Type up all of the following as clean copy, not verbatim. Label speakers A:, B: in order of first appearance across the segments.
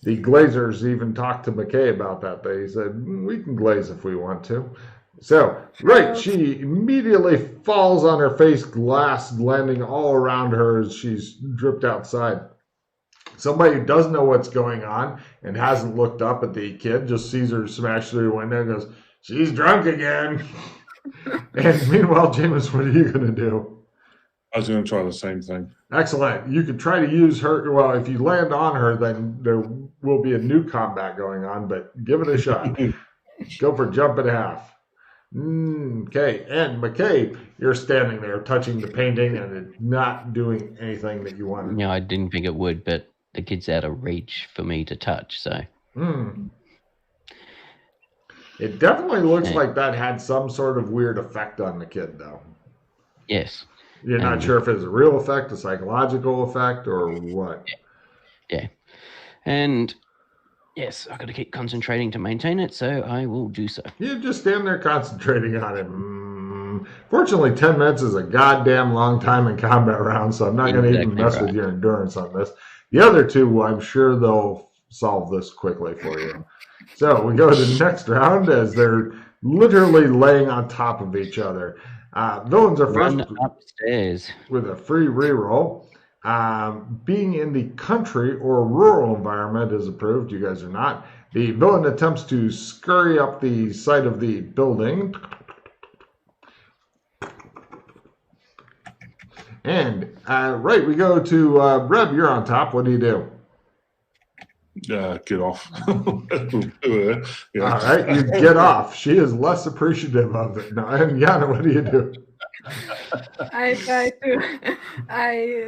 A: The Glazers even talked to McKay about that. They said, we can glaze if we want to. So, right, she immediately falls on her face, glass landing all around her as she's dripped outside. Somebody who doesn't know what's going on and hasn't looked up at the kid just sees her smash through the window and goes, she's drunk again. And meanwhile, Jameis, what are you going to do?
B: I was going to try the same thing.
A: Excellent. You could try to use her. Well, if you land on her, then there will be a new combat going on, but give it a shot. Go for jump and a half. Okay, and McKay, you're standing there touching the painting and it's not doing anything that you wanted.
C: No, I didn't think it would, but the kid's out of reach for me to touch, so.
A: It definitely looks like that had some sort of weird effect on the kid, though.
C: Yes.
A: You're not sure if it's a real effect, a psychological effect, or what?
C: Yeah. And yes, I've got to keep concentrating to maintain it, so I will do so.
A: You just stand there concentrating on it. Fortunately, 10 minutes is a goddamn long time in combat rounds, so I'm not going to even mess with your endurance on this. The other two, I'm sure they'll solve this quickly for you. So we go to the next round as they're literally laying on top of each other. Villains are first
C: upstairs
A: with a free reroll. Being in the country or rural environment is approved. You guys are not. The villain attempts to scurry up the side of the building. And right, we go to Reb. You're on top. What do you do?
B: Get off.
A: Yeah. All right, you get off. She is less appreciative of it. Now, and Yana, what do you do?
D: I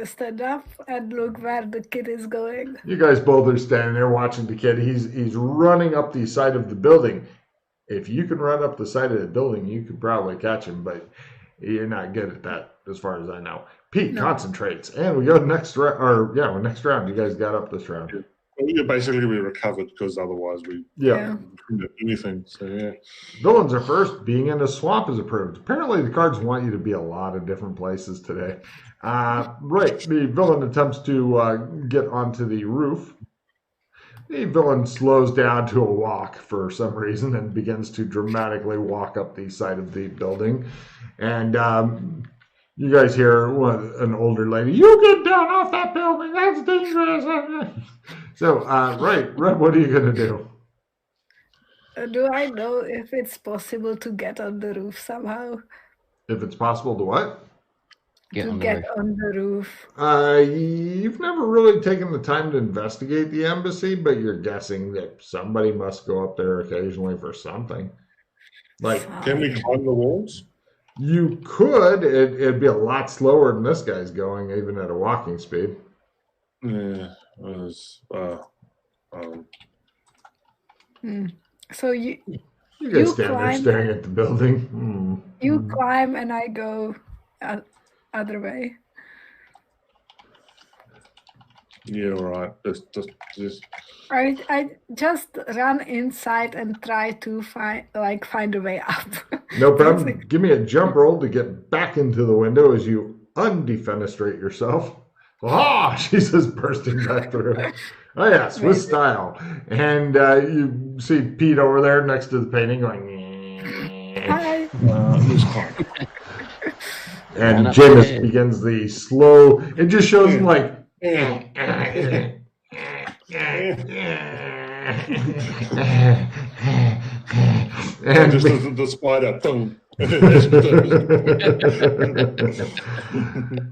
D: stand up and look where the kid is going.
A: You guys both are standing there watching the kid. He's running up the side of the building. If you can run up the side of the building, you could probably catch him, but you're not good at that as far as I know. Pete concentrates, and we go next round. Next round. You guys got up this round.
B: You're basically we recovered because otherwise we couldn't do anything. So yeah.
A: Villains are first. Being in a swamp is approved. Apparently, the cards want you to be a lot of different places today. Right. The villain attempts to get onto the roof. The villain slows down to a walk for some reason and begins to dramatically walk up the side of the building. And you guys hear an older lady, you get down off that building, that's dangerous. So, right, Red, what are you going to do?
D: Do I know if it's possible to get on the roof somehow?
A: If it's possible to what?
D: Get on the roof.
A: You've never really taken the time to investigate the embassy, but you're guessing that somebody must go up there occasionally for something. Like,
B: can we climb the walls?
A: You could. It'd be a lot slower than this guy's going, even at a walking speed.
B: Yeah.
D: So you
A: guys stand there staring at the building.
D: You climb and I go other way.
B: Yeah, all right. Just.
D: I just run inside and try to find a way up.
A: No problem. Give me a jump roll to get back into the window as you undefenestrate yourself. Ah, she says, bursting back through. Oh yes, with style. And you see Pete over there next to the painting going.
D: Hi.
A: And Jameis begins the slow. It just shows him like.
B: And just the spider.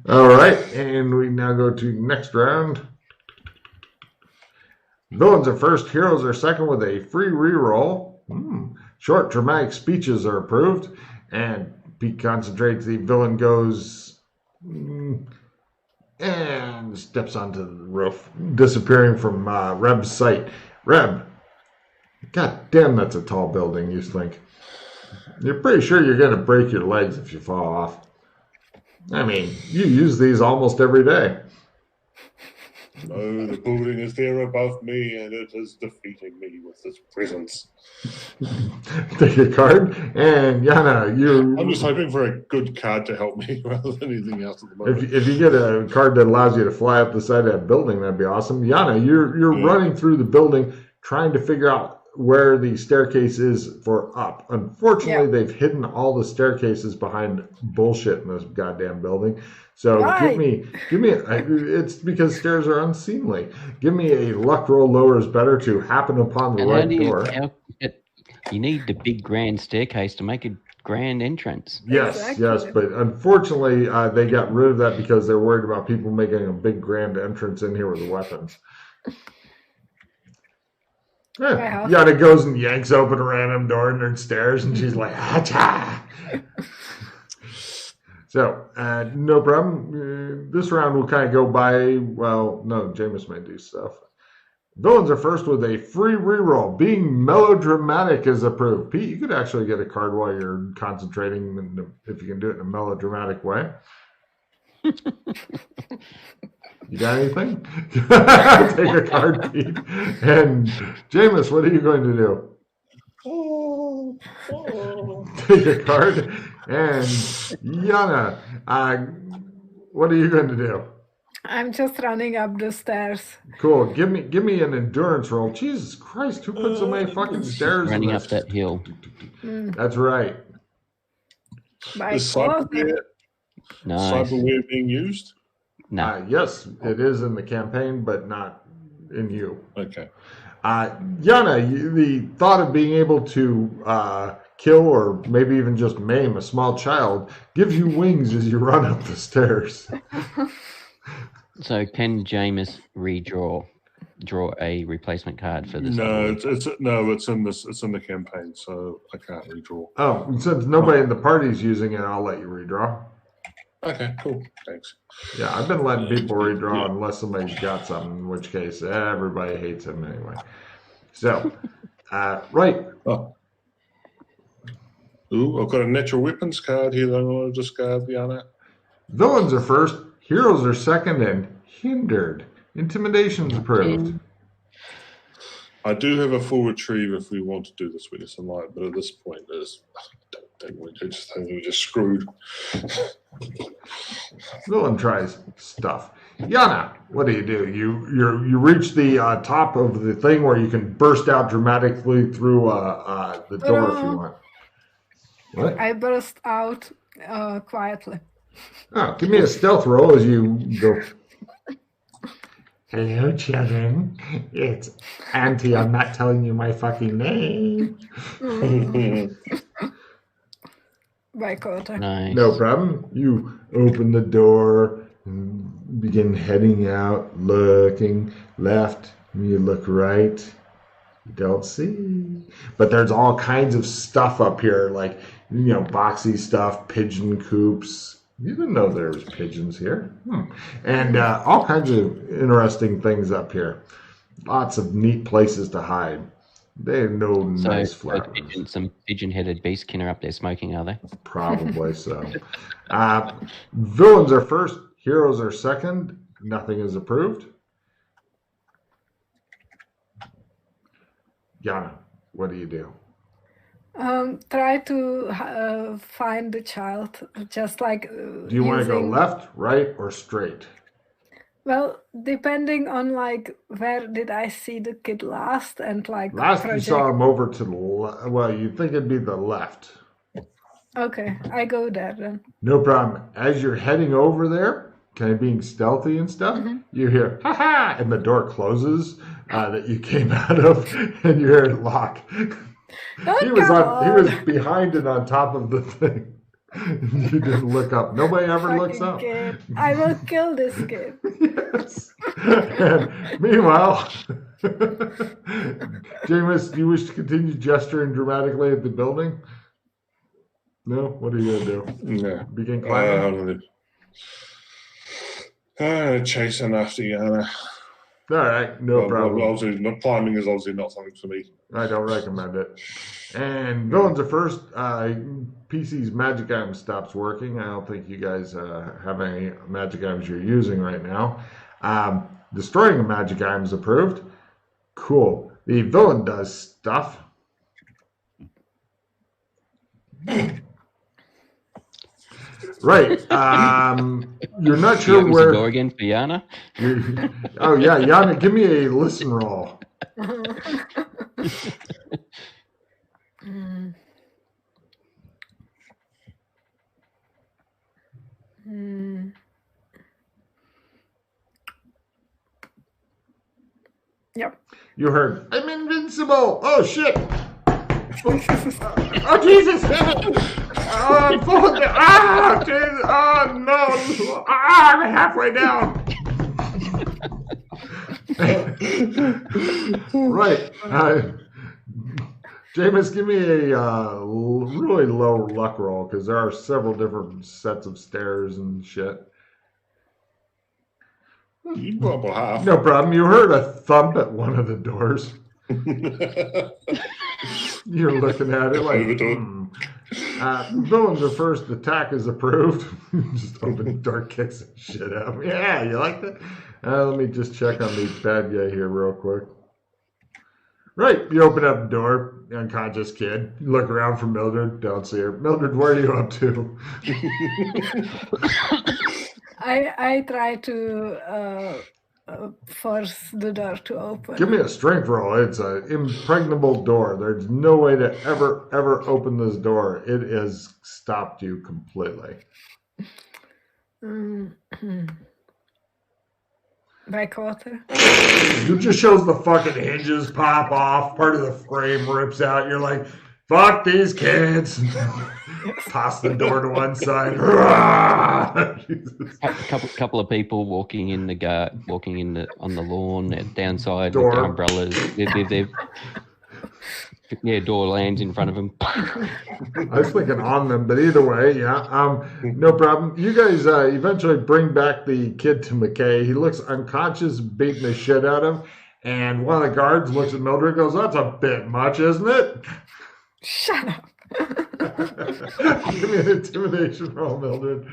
A: All right, and we now go to next round. Villains are first, heroes are second with a free reroll. Short dramatic speeches are approved, and Pete concentrates. The villain goes and steps onto the roof, disappearing from Reb's sight. Reb, god damn, that's a tall building, you think. You're pretty sure you're going to break your legs if you fall off. I mean, you use these almost every day.
B: No, the building is there above me, and it is defeating me with its presence.
A: Take a card, and Yana,
B: I'm just hoping for a good card to help me rather than anything else at the moment.
A: If you get a card that allows you to fly up the side of that building, that'd be awesome. Yana, you're running through the building trying to figure out where the staircase is for up. Unfortunately, they've hidden all the staircases behind bullshit in this goddamn building. So give me. It's because stairs are unseemly. Give me a luck roll lower is better to happen upon the right door.
C: You need the big grand staircase to make a grand entrance.
A: Yes, but unfortunately, they got rid of that because they're worried about people making a big grand entrance in here with weapons. Yana goes and yanks open a random door and there's stairs, and she's like, "Hacha!" So, no problem. This round will kind of go by. Well, no, Jameis may do stuff. Villains are first with a free reroll. Being melodramatic is approved. Pete, you could actually get a card while you're concentrating if you can do it in a melodramatic way. You got anything? Take a card, Pete. And Jameis, what are you going to do? Take a card. And Yana, what are you going to do?
D: I'm just running up the stairs.
A: Cool. Give me an endurance roll. Jesus Christ, who put so many fucking stairs
C: running up that hill?
A: That's right.
B: Is cyberware being used?
C: No.
A: Yes, it is in the campaign, but not in you.
B: Okay.
A: Yana, the thought of being able to kill or maybe even just maim a small child gives you wings as you run up the stairs.
C: So can Jameis draw a replacement card for this?
B: No, it's in the campaign, so I can't redraw.
A: Oh, since nobody in the party's using it, I'll let you redraw.
B: Okay, cool. Thanks.
A: Yeah, I've been letting people redraw unless somebody's got something, in which case everybody hates him anyway. So, right.
B: Oh. Ooh, I've got a natural weapons card here that I want to discard, Yana.
A: Villains are first, heroes are second, and hindered. Intimidation's approved.
B: I do have a full retrieve if we want to do this Witness and Light, but at this point, I don't want to do. I think we're just screwed.
A: Villain tries stuff. Yana, what do? You reach the top of the thing where you can burst out dramatically through the door if you want. What?
D: I burst out quietly.
A: Oh, give me a stealth roll as you go. Hello, children. It's Auntie. I'm not telling you my fucking name.
C: Nice.
A: No problem. You open the door and begin heading out, looking left. You look right. You don't see. But there's all kinds of stuff up here, like, boxy stuff, pigeon coops. You didn't know there was pigeons here. And all kinds of interesting things up here. Lots of neat places to hide. They have no nice flowers.
C: Some pigeon-headed beastkin are up there smoking, are they?
A: Probably so. Villains are first. Heroes are second. Nothing is approved. Yana, what do you do?
D: Try to find the child, just like.
A: Do you want to go left, right, or straight?
D: Well, depending on where did I see the kid last, and
A: last you saw him over to the left. Well, you'd think it'd be the left.
D: Okay, I go there then.
A: No problem. As you're heading over there, kind of being stealthy and stuff, you hear "ha ha," and the door closes that you came out of, and you hear it lock. He was behind and on top of the thing. You didn't look up. Nobody ever looks up.
D: Kid. I will kill this kid.
A: Yes. And meanwhile, Jameis, do you wish to continue gesturing dramatically at the building? No? What are you going to do?
B: Yeah.
A: Begin climbing?
B: Chasing after Yana.
A: All right, no problem.
B: Obviously, climbing is obviously not something for me.
A: I don't recommend it. And villains are first. PC's magic item stops working. I don't think you guys have any magic items you're using right now. Destroying a magic item is approved. Cool. The villain does stuff. Right. You're not
C: He
A: sure
C: opens the door
A: where.
C: again for Yana.
A: Oh yeah, Yana, give me a listen roll.
D: Mm. Mm. Yep.
A: You heard, I'm invincible. Oh shit. Oh Jesus. Oh, I'm falling down. Ah, Jesus. Oh no. Ah, I'm halfway down. Right. Jameis, give me a really low luck roll because there are several different sets of stairs and shit.
B: You got about half.
A: No problem. You heard a thump at one of the doors. You're looking at it like, villain's first attack is approved. Just open the door, kicks the shit out of me. Yeah, you like that? Let me just check on the bad guy here real quick. Right, you open up the door, unconscious kid. You look around for Mildred, don't see her. Mildred, where are you up to?
D: I try to force the door to open.
A: Give me a strength roll. It's an impregnable door. There's no way to ever open this door. It has stopped you completely.
D: By quarter.
A: It just shows the fucking hinges pop off. Part of the frame rips out. You're like, fuck these kids. Toss the door to one side.
C: Couple of people walking in on the lawn downside
A: Door.
C: with their umbrellas. Yeah, door lands in front of them.
A: I was thinking on them, but either way, yeah. No problem. You guys eventually bring back the kid to McKay. He looks unconscious, beating the shit out of him. And one of the guards looks at Mildred and goes, that's a bit much, isn't it?
D: Shut up.
A: Give me an intimidation roll, Mildred.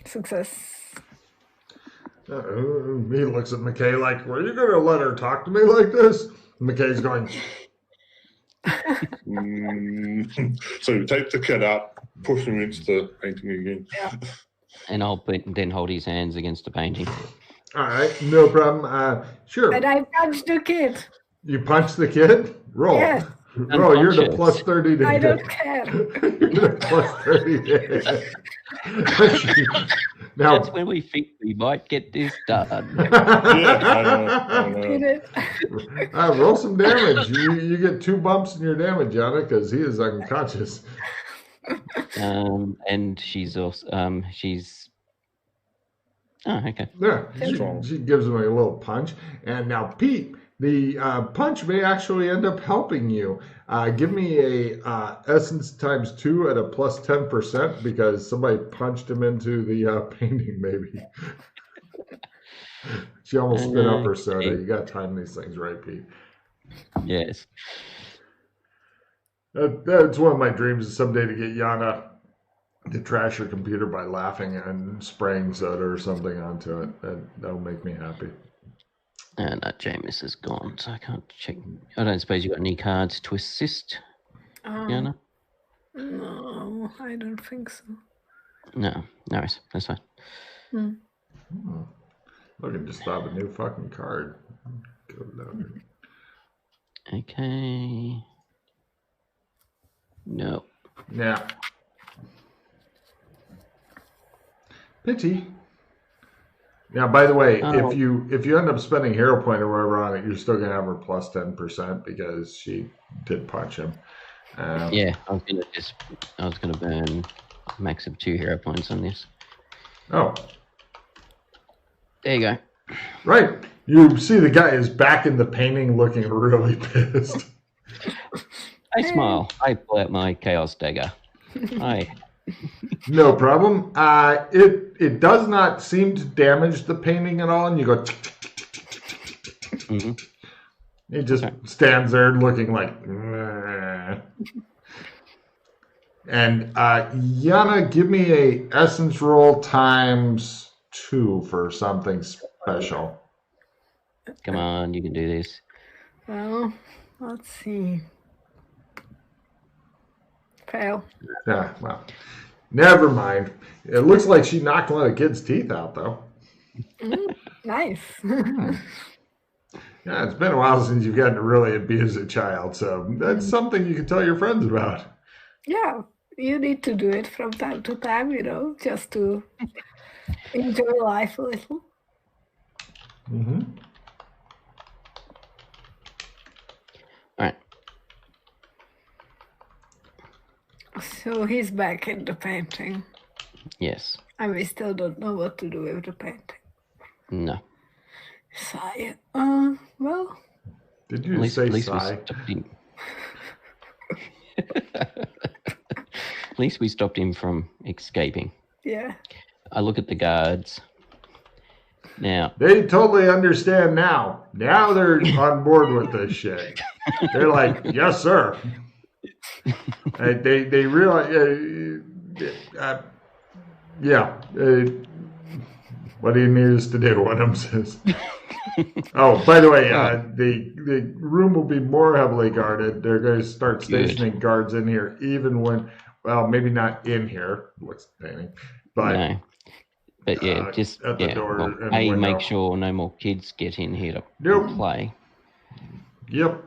D: Success.
A: He looks at McKay like, were you going to let her talk to me like this? McKay's going,
B: So take the kid out, push him into the painting again.
D: Yeah.
C: And I'll then hold his hands against the painting.
A: all right, no problem. Sure.
D: And I punched the kid.
A: You punch the kid? Roll.
D: Yes.
A: Roll, you're the
C: Unconscious.
A: plus 30 to
D: I
A: hit.
D: don't care.
A: You're the plus 30 to hit. Now,
C: That's when we think we might get this done.
B: I know.
D: Did it.
A: roll some damage. You get 2 bumps in your damage, Yana, because he is unconscious.
C: And she's also she's. Oh, okay.
A: Yeah,
B: Strong.
A: she gives him a little punch. And now, Pete, the punch may actually end up helping you. Give me a essence times 2 at a plus 10% because somebody punched him into the painting, maybe. She almost spit up her soda. You got to time these things right, Pete.
C: Yes.
A: That's one of my dreams is someday to get Yana to trash her computer by laughing and spraying soda or something onto it. That'll make me happy.
C: And Jameis is gone, so I can't check. I don't suppose you got any cards to assist, Yana?
D: No, I don't think so.
C: No, worries. That's fine.
A: Looking to stop a new fucking card. Go down.
C: Okay. No.
A: Yeah. Pity. Now, by the way, if you end up spending hero point or whatever on it, you're still gonna have her plus 10% because she did punch him.
C: Yeah, I was gonna burn a max of 2 hero points on this.
A: Oh,
C: There you go.
A: right. You see the guy is back in the painting, looking really pissed.
C: I smile. I pull out my chaos dagger. Hi.
A: No problem. It does not seem to damage the painting at all, and you go.
C: Mm-hmm.
A: He just stands there looking like. "Meh." And Yana, give me a essence roll times 2 for something special.
C: Come on, you can do this.
D: Well, let's see. Fail.
A: Yeah, well, never mind. It looks like she knocked one of the kid's teeth out, though.
D: Nice.
A: Yeah, it's been a while since you've gotten to really abuse a child, so that's something you can tell your friends about.
D: Yeah, you need to do it from time to time, just to enjoy life a little.
A: Mm-hmm.
C: All right.
D: So he's back in the painting.
C: Yes.
D: And we still don't know what to do with the painting.
C: No.
D: Sigh. Well,
A: Did you say
C: we
A: sigh?
C: stopped him. At least we stopped him from escaping.
D: yeah.
C: I look at the guards. Now,
A: They totally understand now. Now they're on board with this shit. They're like, yes, sir. They realize, yeah. What do you need us to do? One of them says. Oh, by the way, the room will be more heavily guarded. They're going to start stationing guards in here, even when, well, maybe not in here. What's the painting? But
C: no. But yeah, just
A: at the door
C: well,
A: and window.
C: make sure no more kids get in here to play.
A: Yep.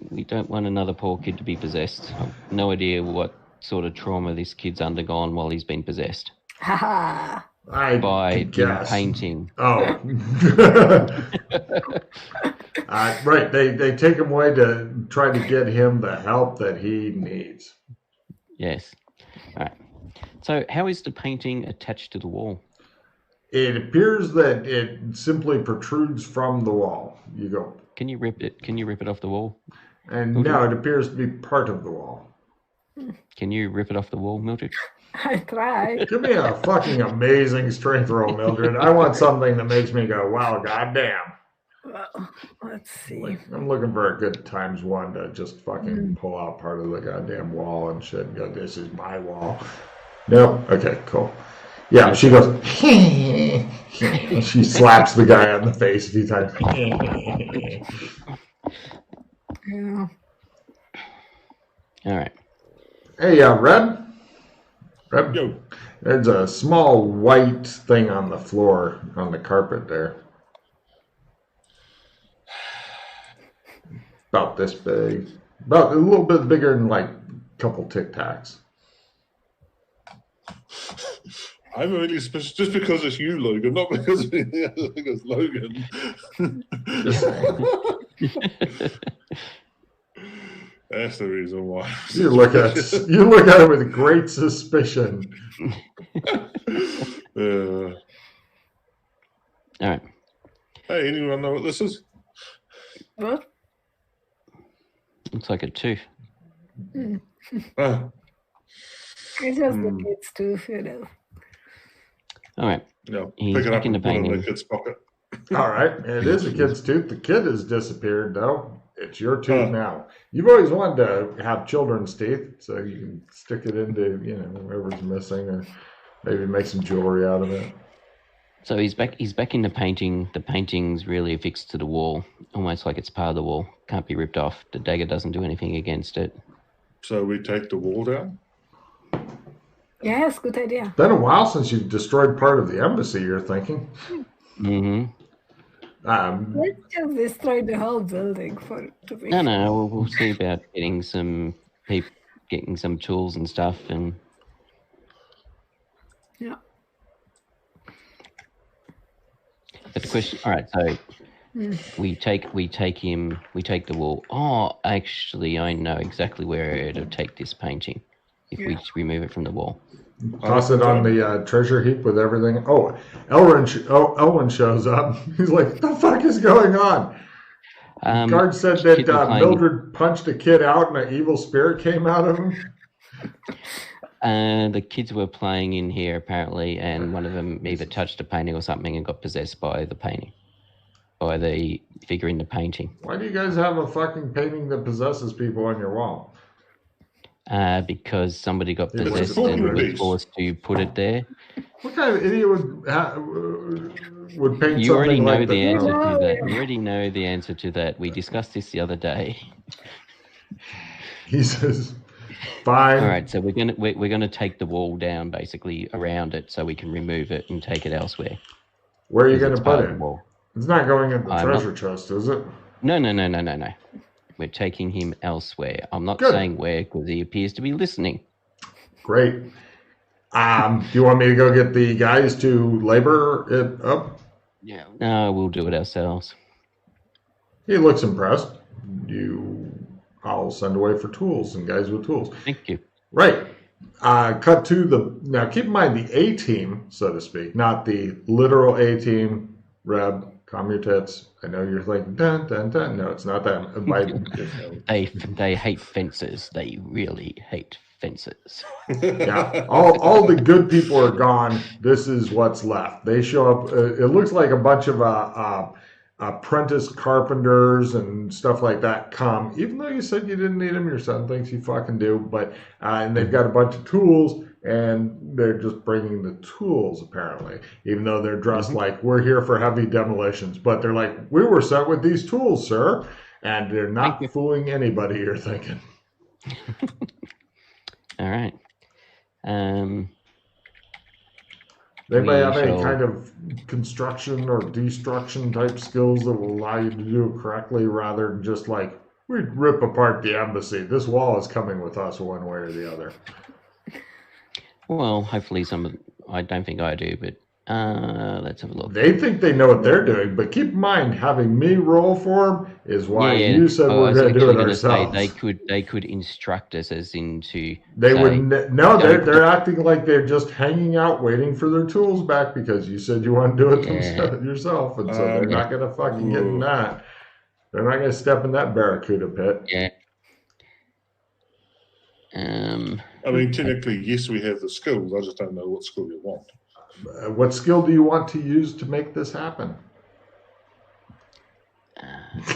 C: We don't want another poor kid to be possessed. I've no idea what sort of trauma this kid's undergone while he's been possessed.
D: Haha.
C: By
A: guess.
C: painting.
A: Oh. Right. They take him away to try to get him the help that he needs.
C: Yes. All right. So how is the painting attached to the wall?
A: It appears that it simply protrudes from the wall. You go.
C: Can you rip it? Can you rip it off the wall?
A: And
C: Mildred?
A: now it appears to be part of the wall.
C: Can you rip it off the wall, Mildred?
D: I tried.
A: Give me a fucking amazing strength roll, Mildred. I want something that makes me go, wow, goddamn.
D: Well, let's see.
A: I'm looking for a good ×1 to just fucking pull out part of the goddamn wall and shit and go, this is my wall. Nope. Okay, cool. Yeah, she goes, she slaps the guy on the face a few times.
D: Yeah.
C: All right.
A: Hey, Red?
B: Yo.
A: There's a small white thing on the floor, on the carpet there. About this big. About a little bit bigger than like a couple Tic Tacs.
B: I'm really just because it's you, Logan, not because it's Logan.
A: Just saying.
B: That's the reason why.
A: You look at it with great suspicion.
C: All right.
B: Hey, anyone know what this is?
D: What?
C: Looks like a tooth.
B: Ah,
D: It's just the kids too,
C: All right.
B: no.
C: He's
B: Pick it
C: back
B: up
C: in the
B: and put it in
C: painting.
B: the kid's pocket.
A: All right, it is a kid's tooth. The kid has disappeared, though. It's your tooth now. You've always wanted to have children's teeth, so you can stick it into whoever's missing, or maybe make some jewelry out of it.
C: So he's back in the painting. The painting's really affixed to the wall, almost like it's part of the wall. Can't be ripped off. The dagger doesn't do anything against it.
B: So we take the wall down?
D: Yes, good idea.
A: Been a while since you've destroyed part of the embassy, you're thinking.
C: Mm-hmm.
D: Let's just destroy the whole building to be.
C: No, we'll see about getting some tools and stuff, and
D: Yeah.
C: but the question. All right, so we take the wall. Oh, actually, I know exactly where to take this painting if we remove it from the wall.
A: Toss it on the treasure heap with everything. Oh, Elwin shows up. He's like, what the fuck is going on? Guard said that Mildred punched a kid out and an evil spirit came out of him.
C: The kids were playing in here apparently, and one of them either touched a painting or something and got possessed by the painting, by the figure in the painting.
A: Why do you guys have a fucking painting that possesses people on your wall?
C: because somebody got
A: It's
C: possessed
B: a
C: and was
B: piece.
C: forced to put it there.
A: What kind of idiot would paint
C: You already
A: something
C: know
A: like
C: the
A: that?
C: answer
A: No.
C: to that. You already know the answer to that. We discussed this the other day.
A: He says, "Fine."
C: All right, so we're gonna take the wall down basically around it so we can remove it and take it elsewhere.
A: Where are you
C: 'Cause
A: going to
C: it's
A: put
C: part of
A: it?
C: the wall.
A: It's not going in the
C: I'm
A: treasure chest, is it?
C: No. We're taking him elsewhere. I'm not
A: Good.
C: saying where because he appears to be listening.
A: Great. Do you want me to go get the guys to labor it up?
C: Yeah. No, we'll do it ourselves.
A: He looks impressed. I'll send away for tools and guys with tools.
C: Thank you.
A: Right. Cut to now keep in mind the A team, so to speak, not the literal A team, Reb, calm your tits. I know you're thinking, dun, dun, dun. No, it's not that.
C: They hate fences. They really hate fences.
A: Yeah, all the good people are gone. This is what's left. They show up. It looks like a bunch of apprentice carpenters and stuff like that come. Even though you said you didn't need them, your son thinks you fucking do. But and they've got a bunch of tools, and they're just bringing the tools apparently. Even though they're dressed like we're here for heavy demolitions, but they're like we were sent with these tools, sir, and they're not fooling anybody. You're thinking.
C: All right.
A: They may have any kind of construction or destruction type skills that will allow you to do it correctly rather than just like, we'd rip apart the embassy. This wall is coming with us one way or the other.
C: Well, hopefully I don't think I do, but let's have a look.
A: They think they know what they're doing, but keep in mind, having me roll for them is why you said we're going to do it ourselves.
C: They could instruct us as into.
A: They would no. They're acting like they're just hanging out, waiting for their tools back because you said you want to do it yourself, and so they're not going to fucking get in that. They're not going to step in that barracuda pit.
C: Yeah.
B: I mean, technically, yes, we have the skills. I just don't know what skill you want.
A: What skill do you want to use to make this happen?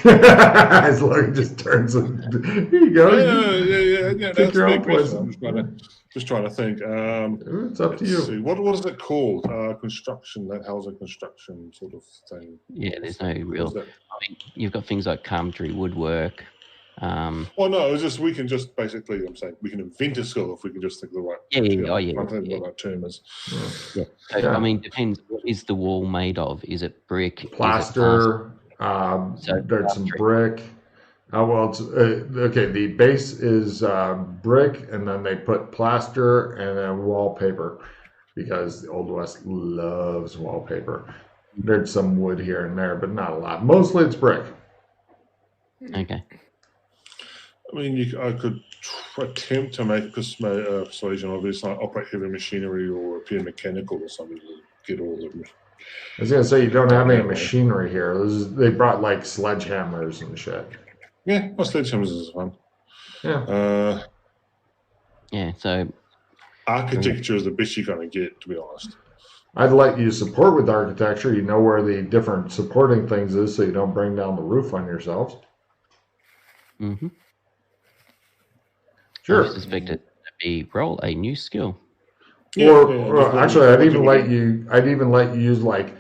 A: As Logan just turns and here you go.
B: Yeah. That's a big question. I'm just trying to think.
A: It's up to you.
B: See. What is it called? Construction, that housing construction sort of thing.
C: Yeah, there's no real. I mean, you've got things like carpentry, woodwork.
B: Well, no, it's just we can just basically. I'm saying we can invent a skill if we can just think of the right. What that term is.
C: Yeah. So, I mean, depends. What is the wall made of? Is it brick?
A: Plaster. There's some brick. It's okay. The base is brick, and then they put plaster and then wallpaper because the Old West loves wallpaper. There's some wood here and there, but not a lot. Mostly it's brick.
C: Okay.
B: I mean, I could attempt to make persuasion, obviously, like operate heavy machinery or repair mechanical or something to get all the.
A: I was gonna say you don't have any machinery here. They brought like sledgehammers and shit.
B: Yeah, well, sledgehammers is fun.
A: Yeah.
C: Yeah. So
B: architecture is the best you're gonna get, to be honest.
A: I'd let you support with architecture. You know where the different supporting things is, so you don't bring down the roof on yourselves.
C: Mm-hmm.
A: Sure.
C: I suspect it to be roll a new skill.
A: Actually, I'd even let you use like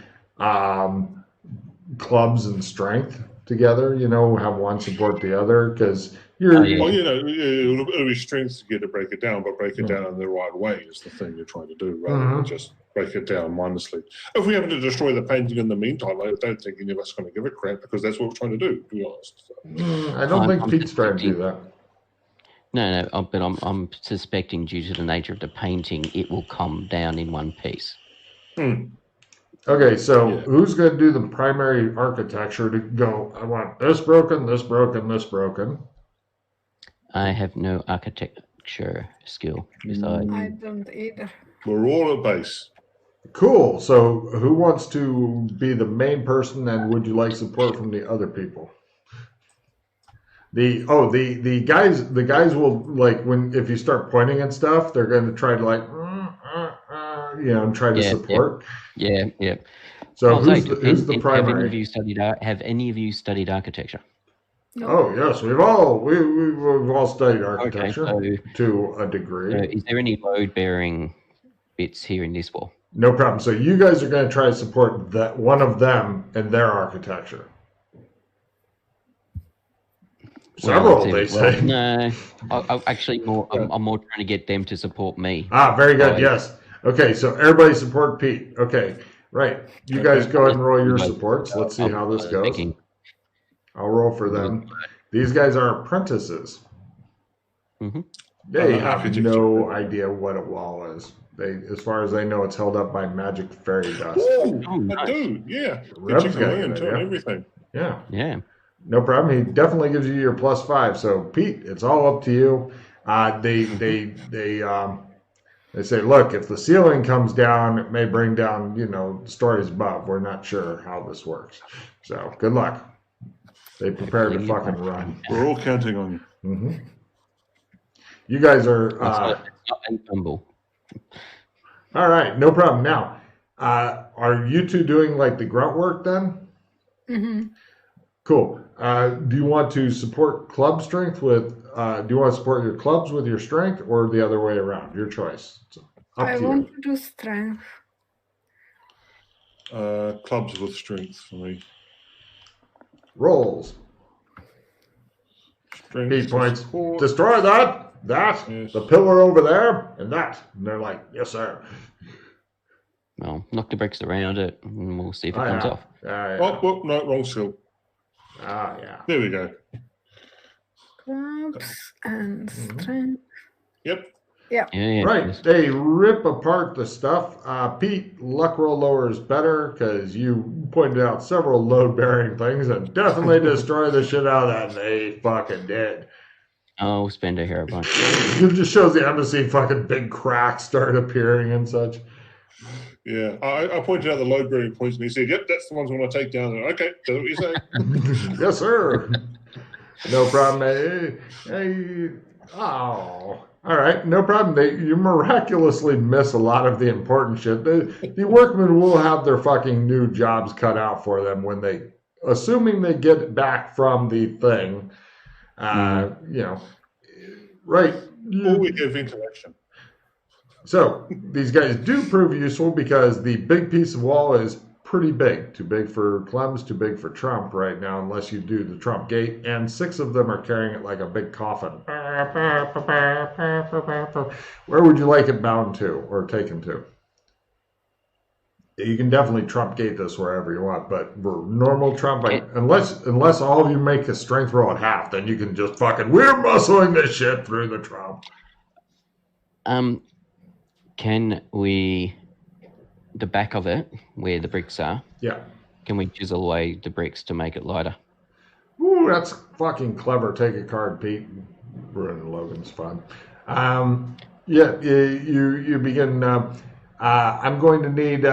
A: clubs and strength together. You know, have one support the other because you're.
B: It'll be strength to get to break it down, but break it down in the right way is the thing you're trying to do, rather than just break it down mindlessly. If we happen to destroy the painting in the meantime, I don't think any of us are going to give a crap because that's what we're trying to do. To be honest,
A: I don't think Pete's trying to do that.
C: No, but I'm suspecting due to the nature of the painting, it will come down in one piece.
A: Okay, so who's going to do the primary architecture to go, I want this broken, this broken, this broken?
C: I have no architecture skill.
D: I don't either.
B: We're all at base.
A: Cool. So who wants to be the main person and would you like support from the other people? The guys will like if you start pointing at stuff, they're going to try to like and try to support.
C: Yeah.
A: So who's the primary?
C: Have any of you studied architecture?
D: No.
A: Oh yes, we've all studied architecture
C: Okay,
A: to a degree.
C: is there any load-bearing bits here in this wall?
A: No problem. So you guys are going to try to support that one of them in their architecture. Several, they say.
C: No, actually, I'm more trying to get them to support me.
A: Ah, very good.
C: Right.
A: Yes. Okay, so everybody support Pete. Okay, right. You guys go ahead and roll your
C: Right.
A: supports. Let's see how this goes.
C: Thinking.
A: I'll roll for them. These guys are apprentices.
C: Mhm.
A: They have no idea what a wall is. As far as they know, it's held up by magic fairy dust.
B: Oh,
C: Oh, nice.
B: I do. Yeah.
A: Reb's
B: You can
A: got a
B: learn
A: good
B: too,
A: idea.
B: everything.
A: Yeah.
C: Yeah.
A: No problem. He definitely gives you your +5. So Pete, it's all up to you. They say, look, if the ceiling comes down, it may bring down, stories above. We're not sure how this works. So good luck. They prepare to fucking run.
B: We're all counting on you.
A: Mm-hmm. You guys are
C: It's not a tumble.
A: all right. No problem. Now, are you two doing like the grunt work then?
D: Mm-hmm.
A: Cool. Do you want to support club strength with? Do you want to support your clubs with your strength, or the other way around? Your choice. It's up
D: I
A: to
D: want
A: you.
D: to do strength.
B: Clubs with strength for me.
A: Rolls.
B: Strength
A: Pete
B: to
A: points.
B: support.
A: Destroy that.
B: Yes.
A: The pillar over there, and that. And they're like, yes, sir.
C: Well, knock the bricks around it, and we'll see if it comes off.
B: Oh, no, wrong skill.
A: Yeah.
B: There we go.
D: Clubs and
A: Mhm.
D: strength.
B: Yep.
C: Yeah.
A: Right. They rip apart the stuff. Pete, luck roll lower is better because you pointed out several load-bearing things and definitely destroy the shit out of that. And they fucking did.
C: I'll spend a hero point.
A: It just shows the embassy fucking big cracks start appearing and such.
B: Yeah. I pointed out the load bearing points and he said, yep, that's the ones I want to take down. Okay, that's what you say.
A: Yes, sir. No problem. Oh. All right, no problem. You miraculously miss a lot of the important shit. The workmen will have their fucking new jobs cut out for them when assuming they get back from the thing. Right.
B: Or we have ventilation.
A: So these guys do prove useful because the big piece of wall is pretty big. Too big for Clem's, too big for Trump right now, unless you do the Trump gate. And 6 of them are carrying it like a big coffin. Where would you like it bound to or taken to? You can definitely Trump gate this wherever you want, but for normal Trump, unless all of you make a strength roll at half, then you can just fucking, we're muscling this shit through the Trump.
C: Can we, the back of it, where the bricks are,
A: Yeah.
C: can we chisel away the bricks to make it lighter?
A: Ooh, that's fucking clever. Take a card, Pete. Ruining Logan's fun. You begin. I'm going to need.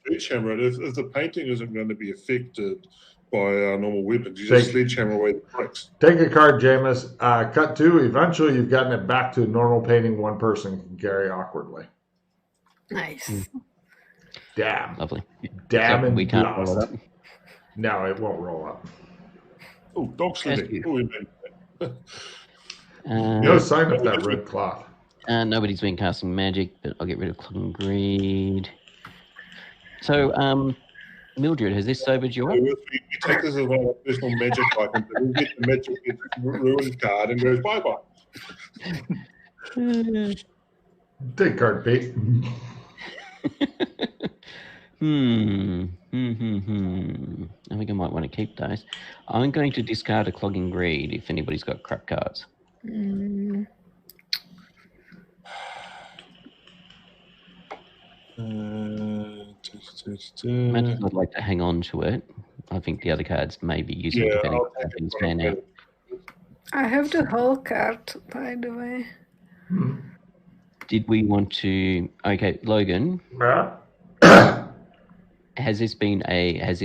B: Sledgehammer. If the painting isn't going to be affected by our normal weapons, you just sledgehammer away the bricks.
A: Take a card, Jameis. Cut 2. Eventually, you've gotten it back to a normal painting one person can carry awkwardly.
D: Nice.
A: Damn.
C: Lovely.
A: Damn
C: So
A: and
C: we can't roll it
A: dust.
C: up.
A: No, it won't roll up.
B: Oh, dog sledding.
A: No sign of that red cloth.
C: Nobody's been casting magic, but I'll get rid of Cloak and Greed. So, Mildred, has this sobered you up?
B: We take this as one of our personal magic items, and we get the magic ruined card and goes bye-bye.
A: Take a card, Pete.
C: I think I might want to keep those. I'm going to discard a Clogging Greed if anybody's got crap cards. Imagine I'd like to hang on to it. I think the other cards may be useful depending on how things pan out.
D: I have the whole card, by the way.
C: Did we want to? Okay, Logan. Has this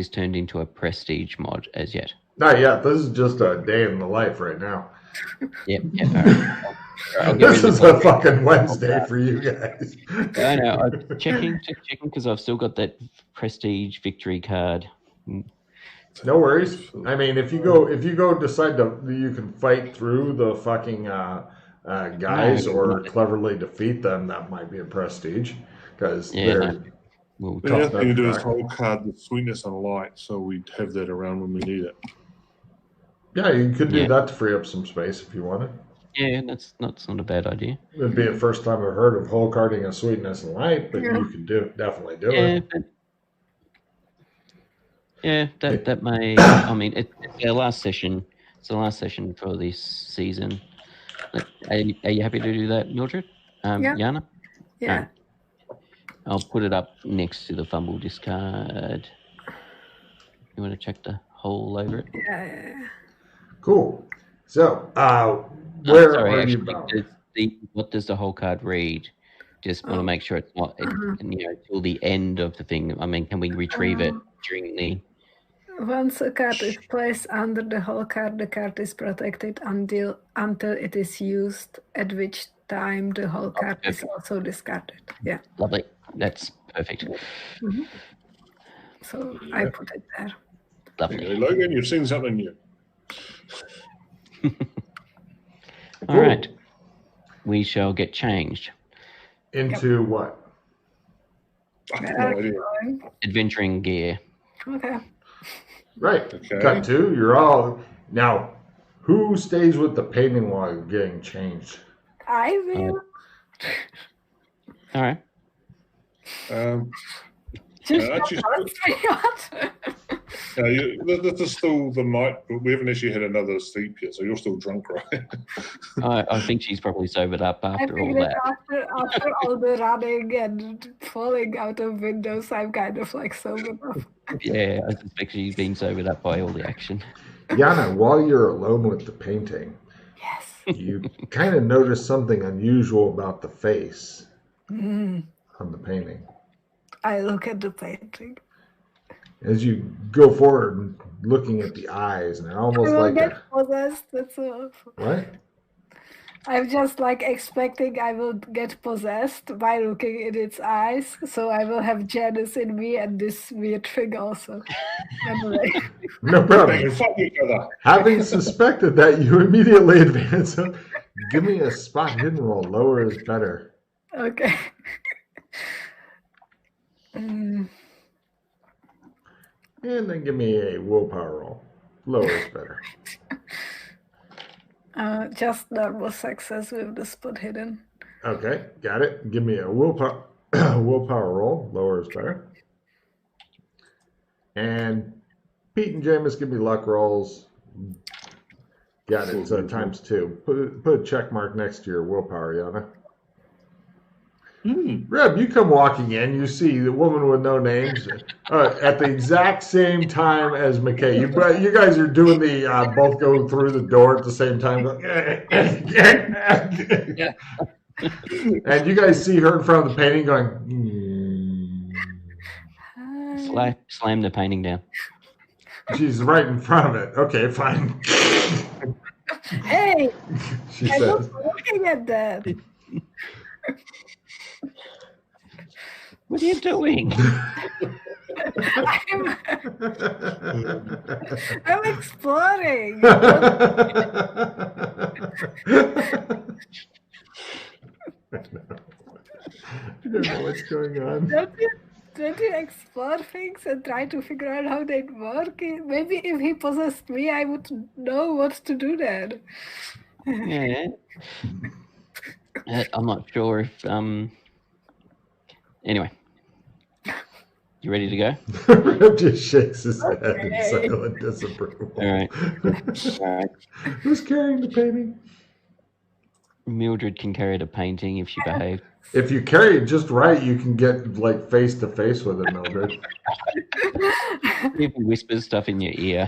C: turned into a prestige mod as yet?
A: Not yet. This is just a day in the life right now.
C: Yep. All right. I'll get
A: This
C: rid of
A: is
C: the
A: a fucking Wednesday for you guys.
C: I know. I'm checking because I've still got that prestige victory card.
A: No worries. I mean, if you go decide you can fight through the fucking guys or cleverly defeat them, that might be a prestige because they're
C: We'll
B: The other
A: tough
B: thing to do is
A: nut
B: whole card with sweetness and light, so we have that around when we need it.
A: Yeah, you could do that to free up some space if you wanted.
C: Yeah, that's not a bad idea.
A: It'd be the first time I've heard of whole carding a sweetness and light, but you could definitely do it.
C: That may. I mean, it's our last session. It's the last session for this season. Are you happy to do that, Mildred? Yana?
D: Yeah.
C: Right. I'll put it up next to the fumble discard. You want to check the hole over it?
D: Yeah.
A: Cool. So, where
C: sorry,
A: are you
C: actually,
A: bound?
C: what does the whole card read? Just want to make sure it's not till the end of the thing. I mean, can we retrieve it during the...
D: Once a card is placed under the whole card, the card is protected until it is used, at which time the whole card is also discarded. Yeah.
C: Lovely. That's perfect.
D: Mm-hmm. So I put it there.
C: Lovely.
B: Logan, you've seen something new.
C: All right. We shall get changed.
A: Into what?
B: I have no idea.
C: Adventuring gear.
D: Okay.
A: Right.
B: Okay.
A: Cut two. You're all now. Who stays with the painting while you're getting changed?
D: I will.
C: All right.
D: Just
B: actually,
D: what?
B: this is still the night, but we haven't actually had another sleep yet, so you're still drunk, right?
C: I think she's probably sobered up after all that.
D: After all the running and falling out of windows, I'm kind of like sobered up.
C: Yeah, I suspect she's been sobered up by all the action.
A: Yana, while you're alone with the painting, you kind of notice something unusual about the face on the painting.
D: I look at the painting.
A: As you go forward, looking at the eyes, and they're almost like
D: possessed. That's all.
A: What?
D: I'm just like expecting I will get possessed by looking in its eyes, so I will have Janice in me and this weird thing also. Anyway.
A: No problem. Having suspected that, you immediately advance. Give me a spot hidden roll. Lower is better.
D: Okay.
A: And then give me a willpower roll. Lower is better.
D: Just normal success with the spot hidden.
A: Okay, got it. Give me a willpower roll. Lower is better. And Pete and Jameis, give me luck rolls. Got it. So times 2. Put a check mark next to your willpower, Yana. Reb, you come walking in. You see the woman with no names at the exact same time as McKay. You guys are doing the both go through the door at the same time. And you guys see her in front of the painting going.
C: Slam the painting down.
A: She's right in front of it. Okay, fine.
D: Hey,
A: she
D: I
A: says.
D: was looking at that.
C: What are you doing?
D: I'm exploring.
A: I don't know what's going on.
D: Don't you explore things and try to figure out how they work? Maybe if he possessed me, I would know what to do then.
C: Yeah. I'm not sure if anyway. You ready to go?
A: Rip just shakes his head in silent disapproval.
C: All right.
A: Who's carrying the painting?
C: Mildred can carry the painting if she behaves.
A: If you carry it just right, you can get like face to face with it, Mildred.
C: Even whispers stuff in your ear.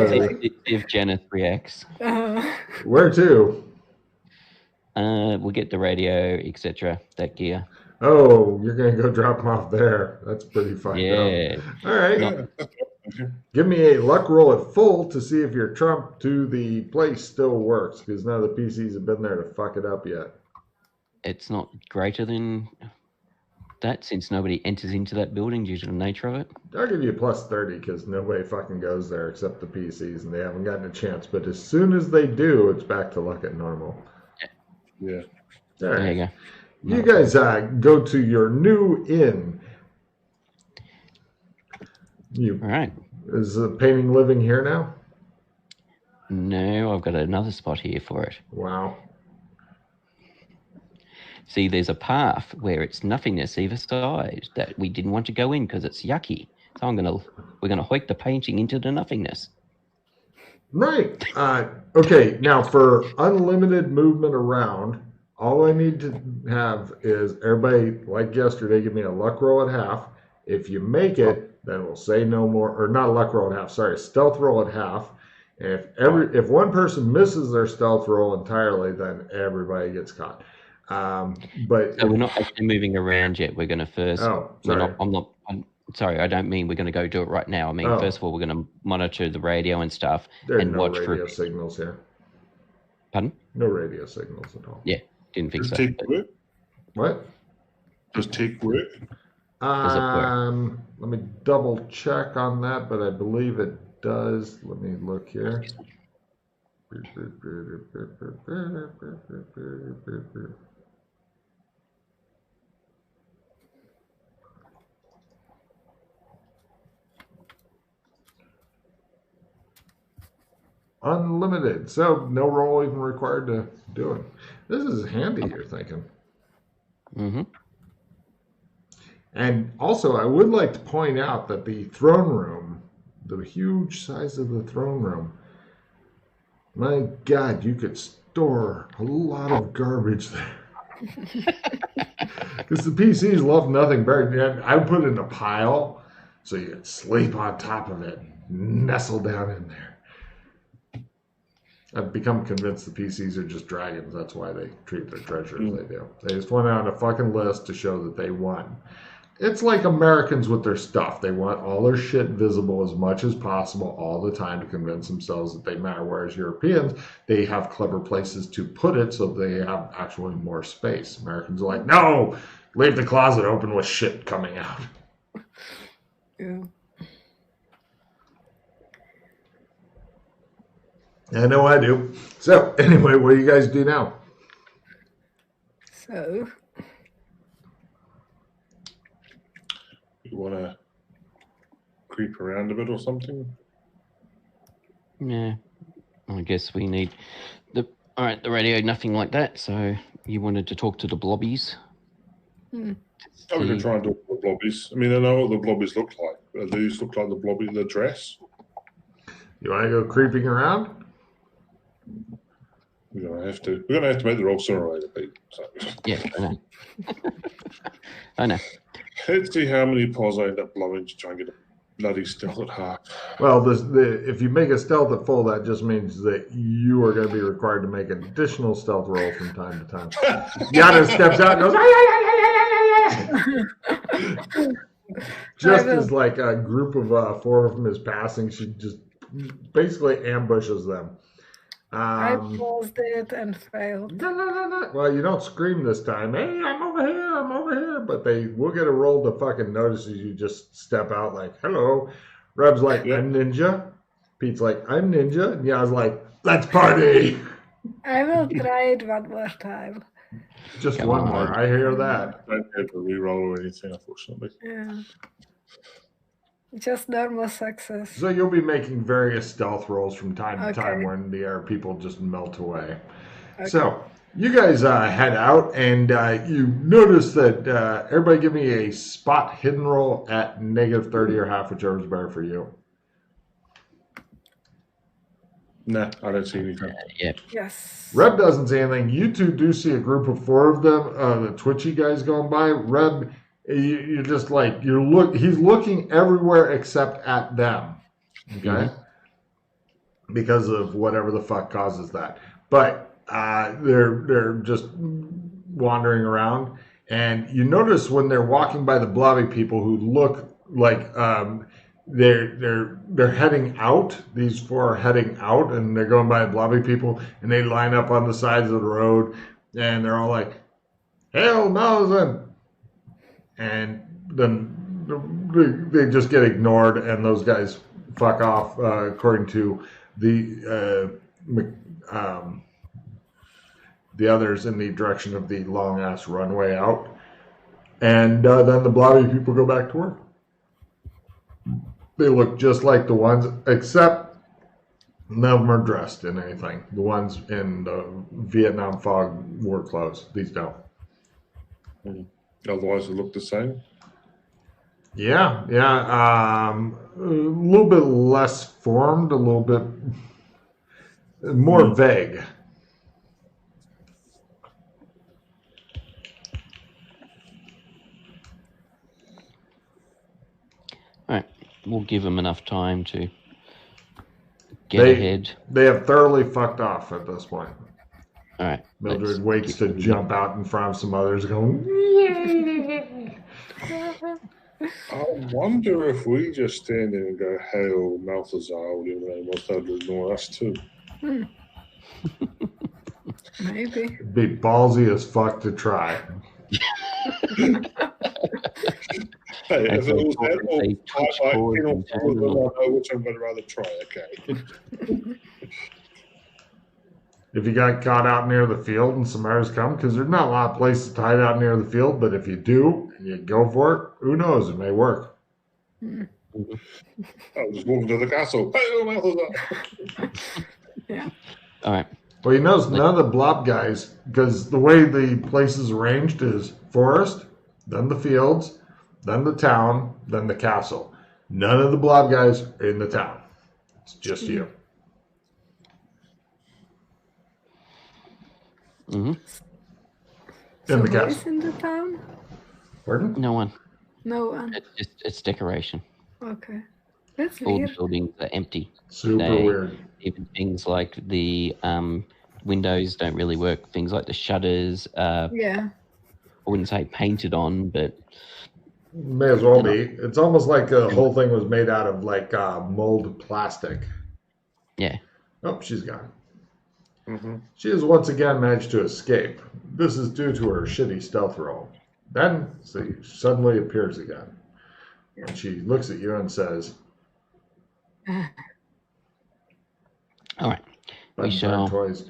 C: See if Janice reacts.
A: Where to?
C: We'll get the radio, etc. That gear.
A: Oh, you're gonna go drop them off there. That's pretty fucked up. All right. Give me a luck roll at full to see if your trump to the place still works, because none of the PCs have been there to fuck it up yet.
C: It's not greater than that since nobody enters into that building due to the nature of it?
A: I'll give you a plus 30 because nobody fucking goes there except the PCs, and they haven't gotten a chance. But as soon as they do, it's back to luck at normal.
B: Yeah.
A: All right.
C: There you go.
A: You guys go to your new inn.
C: All right.
A: Is the painting living here now?
C: No, I've got another spot here for it.
A: Wow.
C: See, there's a path where it's nothingness either side that we didn't want to go in because it's yucky. So we're gonna hoik the painting into the nothingness.
A: Right. Okay. Now for unlimited movement around, all I need to have is everybody, like yesterday, give me a luck roll at half. If you make it, then we'll say no more, or not a luck roll at half. Sorry, stealth roll at half. And if one person misses their stealth roll entirely, then everybody gets caught. But
C: so we're not actually moving around yet. We're going to first.
A: Oh, sorry.
C: I'm sorry. I don't mean we're going to go do it right now. I mean, first of all, we're going to monitor the radio and stuff
A: There are
C: and
A: no
C: watch
A: radio
C: for.
A: signals here.
C: Pardon?
A: No radio signals at all.
C: Yeah, didn't think
B: Does
C: so.
B: tech work?
A: What?
B: Does tech work?
C: Does it work?
A: Let me double check on that, but I believe it does. Let me look here. Unlimited. So no roll even required to do it. This is handy, you're thinking.
C: Mm-hmm.
A: And also, I would like to point out that the throne room, the huge size of the throne room, my God, you could store a lot of garbage there. Because the PCs love nothing better. I would put it in a pile so you could sleep on top of it, nestle down in there. I've become convinced the PCs are just dragons. That's why they treat their treasure as they do. They just went on a fucking list to show that they won. It's like Americans with their stuff. They want all their shit visible as much as possible all the time to convince themselves that they matter. Whereas Europeans, they have clever places to put it so they have actually more space. Americans are like, no, leave the closet open with shit coming out.
D: Yeah.
A: I know I do. So anyway, what do you guys do now?
D: So,
B: You want to creep around a bit or something?
C: Yeah. I guess we need the radio. Nothing like that. So you wanted to talk to the blobbies.
B: Oh, we can try and talk to the blobbies. I mean, I know what the blobbies look like. These look like the blobby, the dress.
A: You want to go creeping around?
B: We're gonna have to make the roll sooner or later, Pete. So.
C: Yeah, I know. I know.
B: Let's see how many paws I end up blowing to try and get a bloody stealth at half.
A: Well, if you make a stealth at full, that just means that you are going to be required to make an additional stealth roll from time to time. Yada steps out and goes, just as like a group of 4 of them is passing, she just basically ambushes them.
D: I paused it and failed.
A: Well, you don't scream this time. Hey, I'm over here. But they will get a roll to fucking notice as you just step out like, hello. Reb's like, I'm Ninja. Pete's like, I'm Ninja. And Ya's like, let's party.
D: I will try it one more time.
A: Just
C: Come
A: one
C: on.
A: more. I hear that.
B: I don't have a reroll or anything, unfortunately.
D: Yeah. Just normal success.
A: So you'll be making various stealth rolls from time to time
D: Okay.
A: when the air people just melt away.
D: Okay.
A: So you guys head out, and you notice that everybody give me a spot hidden roll at -30 or half, whichever's better for you.
B: Nah, I don't see anything.
C: Yeah.
D: Yes.
A: Reb doesn't see anything. You two do see a group of 4 of them, the twitchy guys going by. Reb, you're just like, he's looking everywhere except at them. Okay? Because of whatever the fuck causes that. But they're just wandering around. And you notice when they're walking by the blobby people who look like they're heading out. These 4 are heading out, and they're going by the blobby people, and they line up on the sides of the road, and they're all like, "Hail Malazan!" and then they just get ignored, and those guys fuck off, according to the others in the direction of the long ass runway out. And then the blobby people go back to work. They look just like the ones, except none of them are dressed in anything. The ones in the Vietnam fog wore clothes. These don't.
B: Otherwise, they look the same.
A: Yeah. A little bit less formed, a little bit more vague.
C: All right, we'll give them enough time to get ahead.
A: They have thoroughly fucked off at this point.
C: All right.
A: Mildred waits to jump out in front of some others going,
B: I wonder if we just stand there and go, "Hail, Malthazar," whatever they want, they'll ignore us too.
D: Maybe.
A: It'd be ballsy as fuck to try.
B: Hey, if it was that,
C: They twitch forward
B: I
C: and turn
B: know which one I'd rather try. Okay.
A: If you got caught out near the field and some bears come, because there's not a lot of places to hide out near the field, but if you do and you go for it, who knows, it may work.
B: I was just walking to the castle. Hail, Malthazar.
D: Yeah.
C: All right.
A: Well, you notice none of the blob guys, because the way the place is arranged is forest, then the fields, then the town, then the castle. None of the blob guys are in the town. It's just you.
C: Mm-hmm.
D: So
A: In the
D: who
A: castle.
D: is in the town?
A: Pardon?
C: No one.
D: No one.
C: It's decoration.
D: Okay. That's
C: All the
D: weird.
C: buildings are empty.
A: Super weird.
C: Even things like the windows don't really work. Things like the shutters,
D: Yeah.
C: I wouldn't say painted on, but
A: May as well be. It's almost like the whole thing was made out of like mold plastic.
C: yeah.
A: Oh, she's gone.
B: Mm-hmm.
A: She has once again managed to escape. This is due to her shitty stealth roll. Then she suddenly appears again. And she looks at you and says,
C: All right. We
A: "Button
C: shall
A: toys."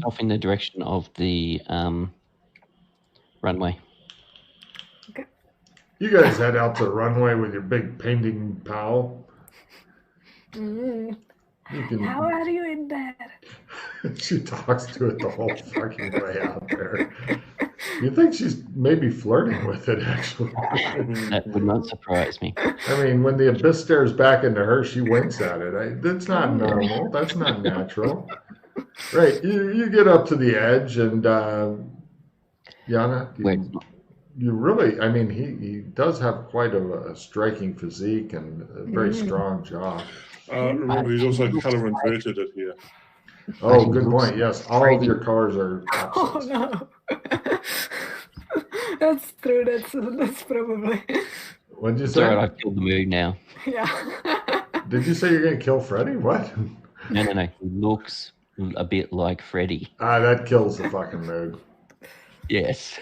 C: off in the direction of the runway.
A: You guys head out to the runway with your big painting pal.
D: Mm.
A: You can,
D: How are you in there?
A: she talks to it the whole fucking way out there. You think she's maybe flirting with it, actually.
C: That would not surprise me.
A: I mean, when the abyss stares back into her, she winks at it. That's not normal. That's not natural. Right. You get up to the edge, and Yana,
C: Wait.
A: you really, I mean, he does have quite a striking physique and a very strong jaw.
B: Remember, he's also color inverted it here.
A: Oh, good point. Yes, all of your colors are
D: Oh
A: opposites.
D: no. That's true. That's probably.
A: What'd you
C: It's
A: say?
C: all right, I've killed the mood now.
D: Yeah.
A: Did you say you're going to kill Freddy? What?
C: No. He looks a bit like Freddy.
A: That kills the fucking mood.
C: Yes.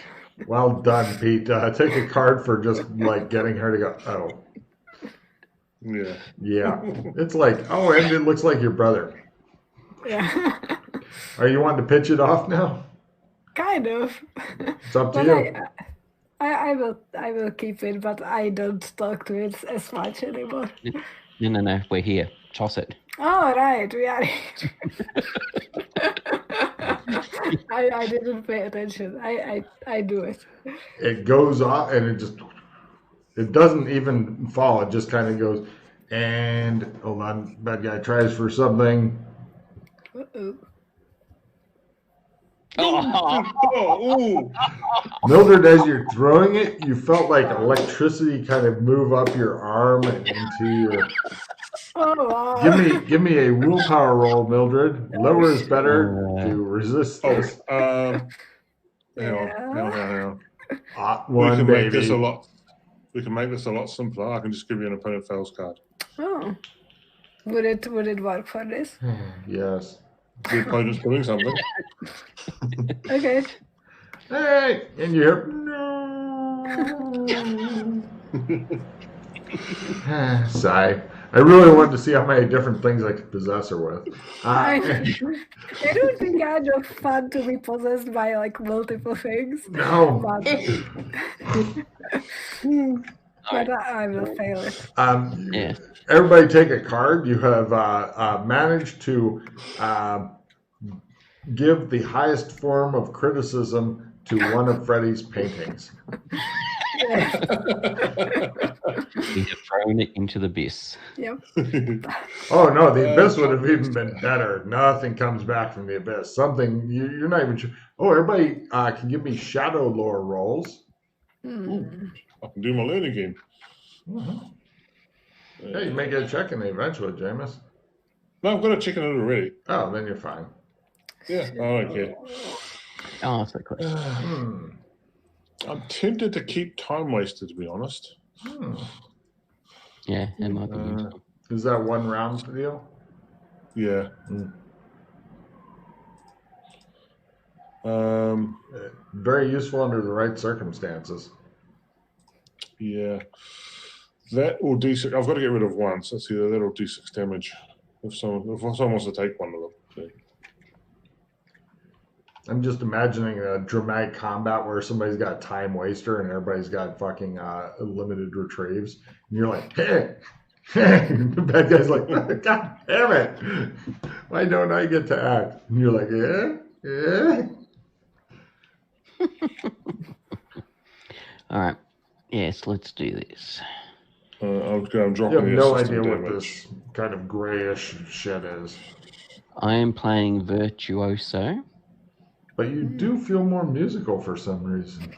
A: Well done, Pete. Take a card for just like getting her to go, oh.
B: Yeah.
A: Yeah. It's like, oh, and it looks like your brother.
D: Yeah.
A: Are you wanting to pitch it off now?
D: Kind of.
A: It's up to
D: But
A: you.
D: I will keep it, but I don't talk to it as much anymore.
C: No. We're here. Toss it.
D: Oh right, we are here. I didn't pay attention. I do it.
A: It goes off and it doesn't even fall. It just kind of goes, and hold on, bad guy tries for something.
D: Uh-oh.
B: Oh, ooh.
A: Mildred, as you're throwing it, you felt like electricity kind of move up your arm and into your.
D: Oh wow.
A: Give me a willpower roll, Mildred. Lower is better to resist this.
B: Hang on.
A: Hot
B: We
A: one,
B: can make this
A: baby.
B: we can make this a lot simpler. I can just give you an opponent fails card.
D: Oh. Would it work for this?
A: Yes.
B: The opponent's doing something.
D: Okay.
A: Hey, and you hear no. Sigh. I really wanted to see how many different things I could possess her with.
D: It would be kind of fun to be possessed by like multiple things.
A: No.
D: But, but I will fail it.
C: Yeah.
A: Everybody take a card. You have managed to give the highest form of criticism to one of Freddie's paintings.
C: We have thrown it into the abyss.
D: Yep.
A: Oh no, the abyss would have even been better. Nothing comes back from the abyss. Something you're not even sure. Oh, everybody can give me shadow lore rolls.
B: I can do my learning game.
A: Hey, you may get a check in the eventually, Jameis.
B: No, I've got a chicken in it already.
A: Oh, then you're fine.
B: Yeah, I don't care.
C: Oh, so close.
B: I'm tempted to keep time wasted, to be honest.
C: Yeah, it might be useful.
A: Is that one round deal?
B: Yeah.
A: Very useful under the right circumstances.
B: Yeah. That will D6. I've got to get rid of one, so it's either that or D6 damage. If someone wants to take one of them. So.
A: I'm just imagining a dramatic combat where somebody's got a time waster and everybody's got fucking limited retrieves. And you're like, hey! The bad guy's like, God damn it! Why don't I get to act? And you're like, yeah?
C: All right. Yes, let's do this.
B: I'm dropping
A: You have no
B: assistant
A: idea what
B: damage.
A: this kind of grayish shit is.
C: I am playing Virtuoso.
A: But you do feel more musical for some reason.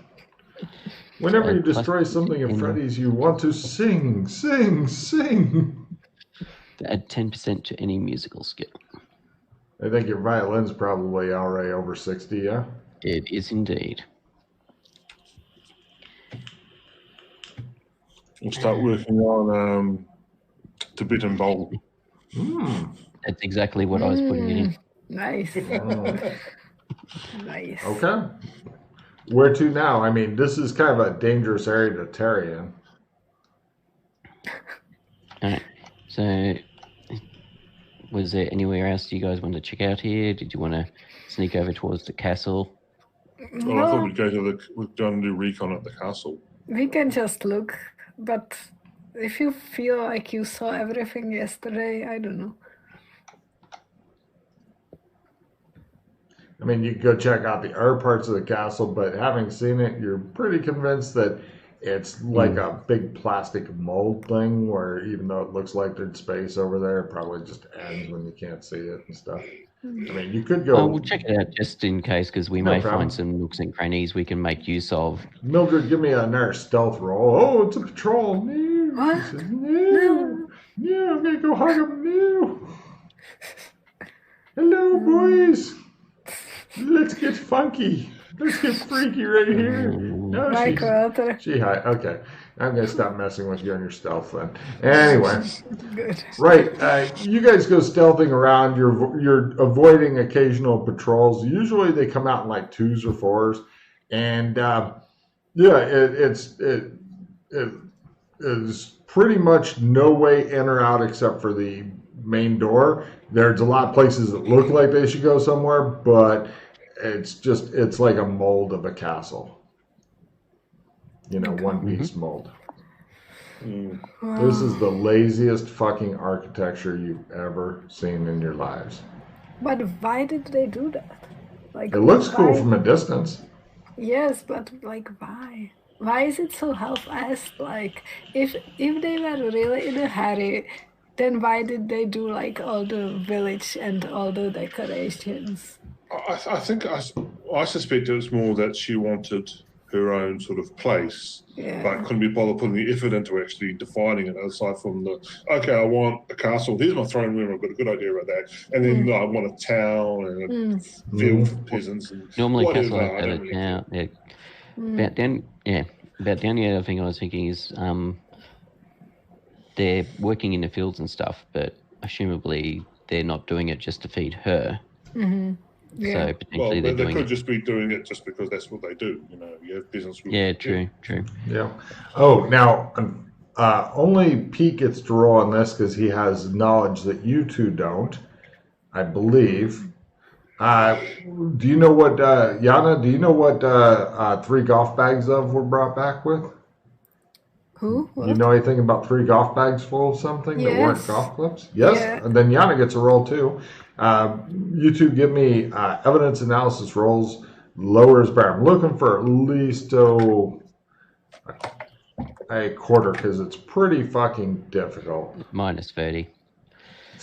A: Whenever you
C: Plus
A: destroy something in
C: in-
A: Freddy's, you want to sing, sing, sing.
C: Add 10% to any musical skill.
A: I think your violin's probably already over 60, yeah?
C: It is indeed.
B: We'll start working on Tibetan bowl.
C: That's exactly what I was putting it in.
D: Nice. Nice.
A: Okay. Where to now? I mean, this is kind of a dangerous area to tarry in.
C: All right. So, was there anywhere else you guys want to check out here? Did you want to sneak over towards the castle?
B: Well, I thought we'd go to we'd go and do recon at the castle.
D: We can just look, but if you feel like you saw everything yesterday, I don't know.
A: I mean, you could go check out the other parts of the castle, but having seen it, you're pretty convinced that it's like a big plastic mold thing where even though it looks like there's space over there, it probably just ends when you can't see it and stuff. I mean, you could go...
C: We'll check it out just in case, because we may
A: problem.
C: find some nooks and crannies we can make use of.
A: Mildred, give me another stealth roll. Oh, it's a patrol. No.
D: What?
A: She says, no. No, I'm going to go hug him. No. Hello, boys. Let's get funky. Let's get freaky right here. No, she hi. Okay, I'm gonna stop messing with you on your stealth then. Anyway,
D: Good.
A: right. You guys go stealthing around. You're avoiding occasional patrols. Usually they come out in like 2s or 4s, and it is pretty much no way in or out except for the main door. There's a lot of places that look like they should go somewhere, but it's like a mold of a castle. You know, one piece mold. This is the laziest fucking architecture you've ever seen in your lives.
D: But why did they do that? Like,
A: It looks cool
D: why-
A: from a distance.
D: Yes, but like, why? Why is it so half-assed? Like, if they were really in a hurry, then why did they do like all the village and all the decorations?
B: I suspect it was more that she wanted her own sort of place,
D: Yeah.
B: but couldn't be bothered putting the effort into actually defining it. Aside from okay, I want a castle. Here's my throne room. I've got a good idea about that. And then I want a town and a field for peasants. And
C: Normally,
B: whatever.
C: castle like
B: I
C: that
B: don't
C: is
B: really
C: now.
B: care.
C: About the only other thing I was thinking is they're working in the fields and stuff, but assumably they're not doing it just to feed her.
D: Yeah.
C: So
B: Well,
C: potentially
B: they
C: they're doing
B: could
C: it.
B: just be doing it just because that's what they do. You know, you have business with.
C: Yeah, true.
A: Yeah. Oh, now only Pete gets to roll on this because he has knowledge that you two don't, I believe. Do you know what, Yana? Do you know what 3 golf bags of were brought back with?
D: Who?
A: You
D: What?
A: know anything about 3 golf bags full of something that weren't
D: Yes.
A: golf clubs? Yes.
D: Yeah.
A: And then Yana gets a roll too. You two give me evidence analysis rolls. Lower is better. I'm looking for at least a quarter because it's pretty fucking difficult.
C: Minus 30.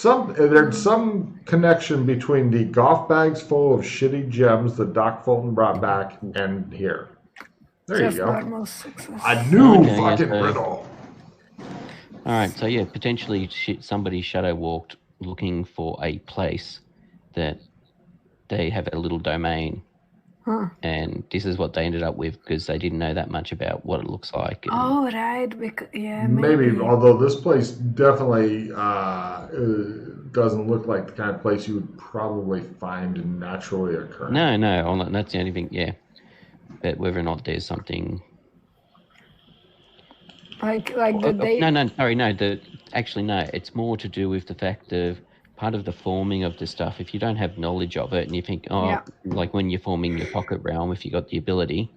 A: There's some connection between the golf bags full of shitty gems that Doc Fulton brought back and here. There
D: Just
A: you go.
D: normal success.
A: A new
C: Okay, yeah,
A: fucking
C: so-
A: riddle.
C: All right, so yeah, potentially somebody shadow walked looking for a place that they have a little domain,
D: Huh.
C: and this is what they ended up with because they didn't know that much about what it looks like. And
D: Oh, right. Yeah,
A: Maybe, although this place definitely doesn't look like the kind of place you would probably find naturally occurring.
C: No, that's the only thing. Yeah, but whether or not there's something.
D: like the day.
C: No. Actually, no. It's more to do with the fact of part of the forming of the stuff. If you don't have knowledge of it, and you think,
D: Yeah.
C: like when you're forming your pocket realm, if you got the ability,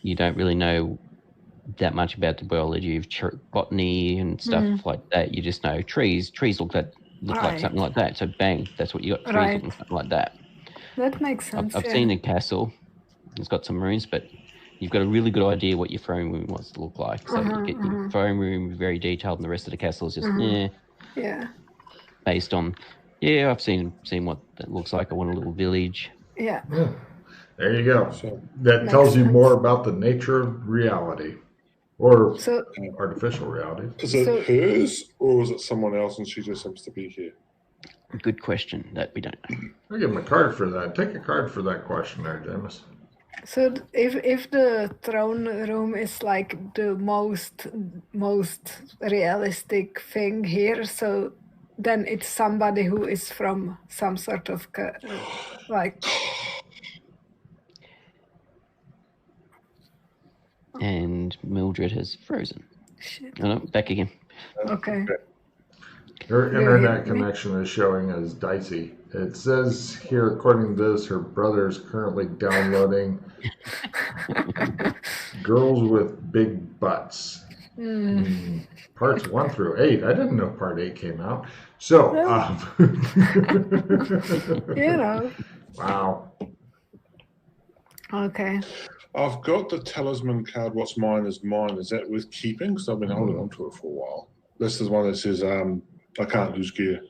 C: you don't really know that much about the biology of botany and stuff like that. You just know trees. Trees look like
D: Right.
C: something like that. So bang, that's what you got. Trees
D: Right.
C: looking something like that.
D: That makes sense.
C: I've
D: yeah.
C: seen a castle. It's got some rooms, but you've got a really good idea what your throne room wants to look like. So you get your throne room very detailed, and the rest of the castle is just
D: Yeah.
C: based on. Yeah, I've seen what that looks like. I want a little village.
D: Yeah.
A: Yeah. There you go.
B: So,
A: That
D: Makes
A: tells you
D: sense.
A: more about the nature of reality or
D: So
A: artificial reality.
B: is it
D: So-
B: hers or is it someone else and she just happens to be here?
C: Good question that we don't know.
A: I'll give him a card for that. Take a card for that question there, James.
D: So if the throne room is like the most realistic thing here, so then it's somebody who is from some sort of like.
C: And Mildred has frozen.
D: Shit.
C: Oh, no, back again.
D: Okay.
A: Her
D: Yeah,
A: internet
D: yeah.
A: connection is showing as dicey. It says here, according to this, her brother is currently downloading Girls with Big Butts. Parts 1 through 8. I didn't know part 8 came out. So,
D: You know.
A: wow.
D: Okay.
B: I've got the talisman card. What's mine is mine. Is that worth keeping? Because I've been holding on to it for a while. This is one that says I can't lose gear.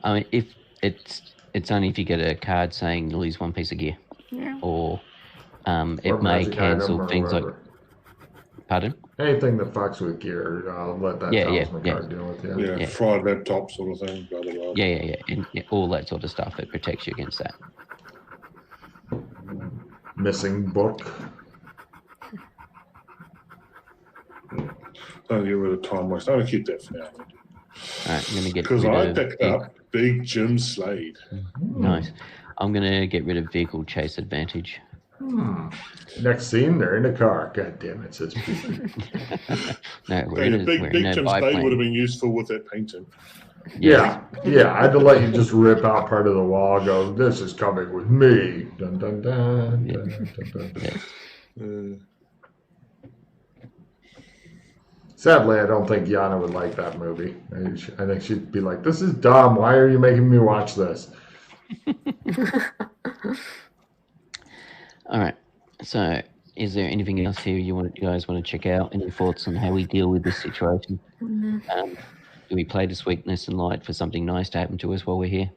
C: I mean, if it's only if you get a card saying you lose one piece of gear,
D: Yeah.
C: or
A: Or
C: it may
A: magic item
C: cancel
A: or
C: things like.
A: whatever.
C: Pardon?
A: Anything that fucks with gear, I'll let that talisman card deal with you.
B: Yeah, fried laptop sort of thing. Blah, blah, blah.
C: Yeah, and all that sort of stuff. It protects you against that.
A: Missing book.
B: Don't get rid of time waste. I'm going to keep that for now.
C: All right, I'm gonna get
B: Because
C: rid
B: I
C: of
B: picked up Big Jim Slade.
C: Nice. I'm gonna get rid of vehicle chase advantage.
A: Next scene, they're in a car. God damn it, says Pete.
C: No, we're in a
B: Big Jim Slade would have
C: biplane.
B: been useful with that painting.
A: Yeah, I had to let you just rip out part of the wall. Go, this is coming with me. Dun dun dun. Dun, dun, dun, dun.
C: Yeah.
A: Sadly, I don't think Yana would like that movie. I think she'd be like, "This is dumb. Why are you making me watch this?"
C: All right. So, is there anything else here you guys want to check out? Any thoughts on how we deal with this situation? Do we play to sweetness and light for something nice to happen to us while we're here?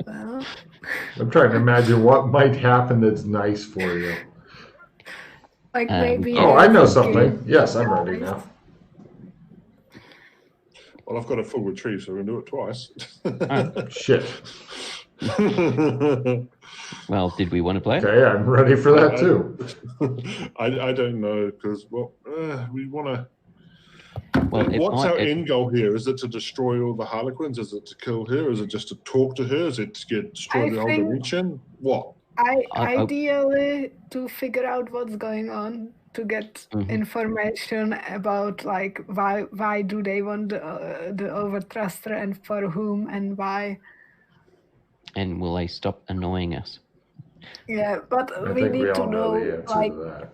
D: Well,
A: I'm trying to imagine what might happen that's nice for you.
D: like
C: Um,
D: maybe.
A: Oh, I know something. Yes, I'm ready now.
B: Well, I've got a full retrieve, so we're going to do it twice.
A: Shit.
C: Well, did we want to play it?
A: Okay, I'm ready for that too.
B: I don't know, because, well, we want to...
C: Well,
B: And what's our end goal here? Is it to destroy all the Harlequins? Is it to kill her? Is it just to talk to her? Is it to destroy the whole dimension? What?
D: Ideally, to figure out what's going on, to get information about like why do they want the overthruster and for whom and why.
C: And will they stop annoying us?
D: Yeah, but
A: I
D: we
A: think we
D: need to
A: all know the
D: know
A: answer
D: like
A: to that.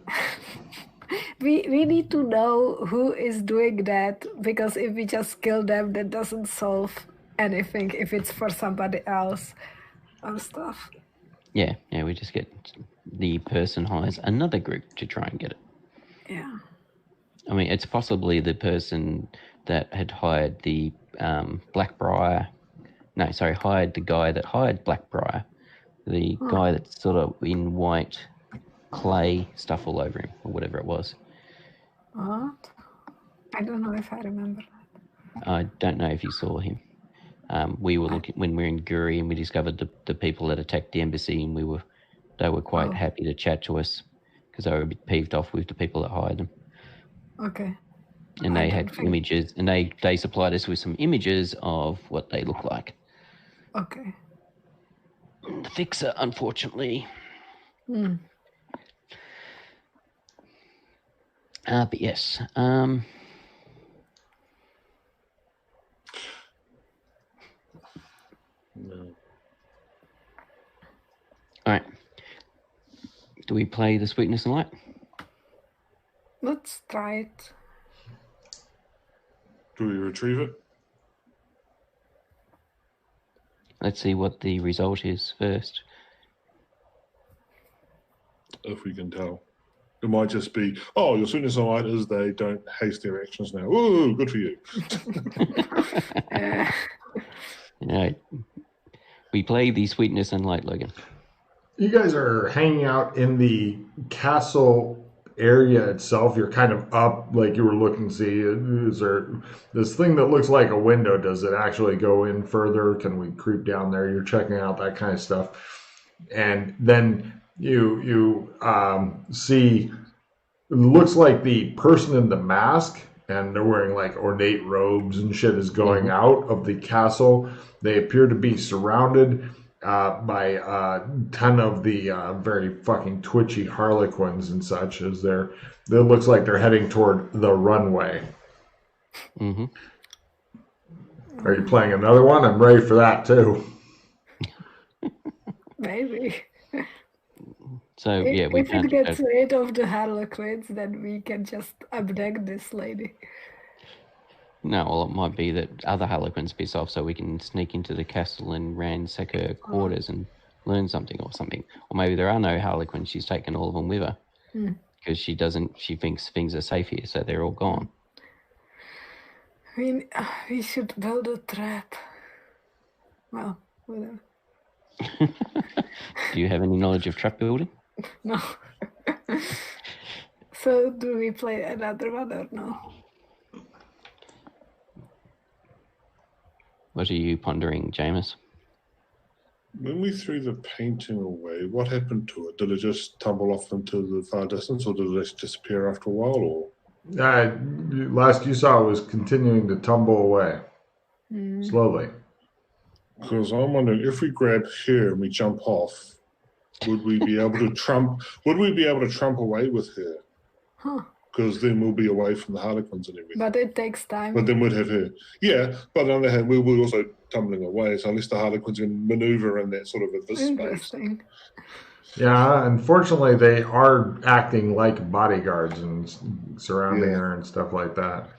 D: we need to know who is doing that, because if we just kill them, that doesn't solve anything if it's for somebody else or stuff.
C: Yeah, we just get the person hires another group to try and get it.
D: Yeah.
C: I mean, it's possibly the person that had hired the Blackbriar. No, sorry, hired the guy that hired Blackbriar. The guy that's sort of in white clay stuff all over him, or whatever it was.
D: What? I don't know if I remember that.
C: I don't know if you saw him. We were looking when we were in Guri, and we discovered the people that attacked the embassy, and they were quite happy to chat to us because they were a bit peeved off with the people that hired them.
D: Okay.
C: And they had images, and they supplied us with some images of what they look like.
D: Okay.
C: The fixer, unfortunately. But yes.
B: No.
C: All right. Do we play the Sweetness and Light?
D: Let's try it.
B: Do we retrieve it?
C: Let's see what the result is first.
B: If we can tell. It might just be, your sweetness and light is they don't haste their actions now. Ooh, good for you.
C: We play the Sweetness and Light, Logan.
A: You guys are hanging out in the castle area itself. You're kind of up, like you were looking to see, is there this thing that looks like a window? Does it actually go in further? Can we creep down there? You're checking out that kind of stuff. And then you see, it looks like the person in the mask, and they're wearing like ornate robes and shit, is going out of the castle. They appear to be surrounded by 10 of the very fucking twitchy harlequins and such, as it looks like they're heading toward the runway.
C: Mm-hmm.
A: Are you playing another one? I'm ready for that too.
D: Maybe.
C: So
D: if it gets rid of the harlequins, then we can just abduct this lady.
C: No, well, it might be that other harlequins piss off, so we can sneak into the castle and ransack her quarters and learn something. Or maybe there are no harlequins. She's taken all of them with her because she thinks things are safe here, so they're all gone.
D: We should build a trap. Well, whatever.
C: Do you have any knowledge of trap building?
D: No. So do we play another one or no?
C: What are you pondering, Jameis?
B: When we threw the painting away, what happened to it? Did it just tumble off into the far distance, or did it disappear after a while? Or
A: last you saw, it was continuing to tumble away slowly.
B: Because I'm wondering, if we grab her and we jump off, would we be able to trump? Would we be able to trump away with her? Because then we'll be away from the harlequins and everything.
D: But it takes time.
B: But then we'd have her. Yeah, but on the other hand, we're also tumbling away, so unless the harlequins can maneuver in that sort of a this space.
A: Yeah, unfortunately, they are acting like bodyguards and surrounding her and stuff like that.